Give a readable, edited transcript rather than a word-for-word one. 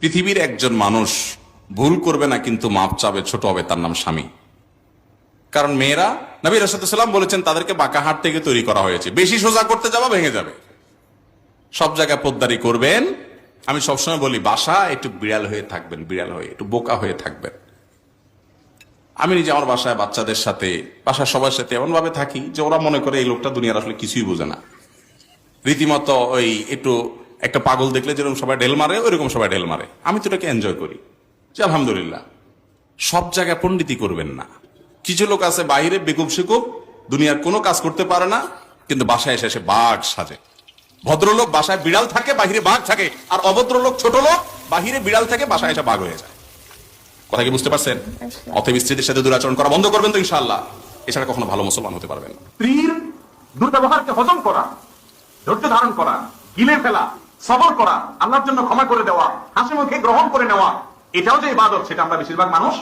পৃথিবীর একজন মানুষ ভুল করবে না কিন্তু মাপ চাবে, ছোট হবে, তার নাম স্বামী। কারণ মেয়েরা, নবী রাসূলুল্লাহ সাল্লাল্লাহু আলাইহি ওয়াসাল্লাম বলেছেন, তাদেরকে বাঁকা হাট থেকে তৈরি করা হয়েছে। বেশি সোজা করতে যাবা ভেঙে যাবে। সব জায়গায় পোদ্দারি করবেন। আমি সবসময় বলি, বাসা একটু বিড়াল হয়ে থাকবেন, বিড়াল হয়ে, একটু বোকা হয়ে থাকবেন। আমি নিজে আমার বাসায় বাচ্চাদের সাথে, বাসার সবার সাথে এমন ভাবে থাকি যে ওরা মনে করে এই লোকটা দুনিয়ার আসলে কিছুই বোঝে না। রীতিমতো ওই একটু একটা পাগল দেখলে যেরকম সবাই ঢেল মারে, ওইরকম সবাই ঢেল মারে। আমি তো এটাকে এনজয় করি যে আলহামদুলিল্লাহ। সব জায়গায় পণ্ডিতি করবেন না। কিছু লোক আছে বাইরে বেকুব সেকুব, দুনিয়ার কোনো কাজ করতে পারে না, কিন্তু বাসায় এসে এসে বাঘ সাজে। ভদ্রলোক বাসায় বিড়াল থাকে, বাহিরে বাঘ থাকে, আর অভদ্রলোক ছোট লোক বাহিরে বিড়াল থাকে, বাসায় এসে বাঘ হয়ে যায়। কথা কি বুঝতে পারছেন? অতএব স্ত্রীদের সাথে দুরাচরণ করা বন্ধ করবেন তো ইনশাআল্লাহ। এছাড়া কখনো ভালো মুসলমান হতে পারবেন না। স্ত্রীর দুর্ব্যবহারকে হজম করা, ধৈর্য ধারণ করা, গিলে ফেলা, সবর করা, আল্লাহর জন্য ক্ষমা করে দেওয়া, হাসি মুখে গ্রহণ করে নেওয়া, এটাও যে ইবাদত, সেটা আমরা বেশিরভাগ মানুষ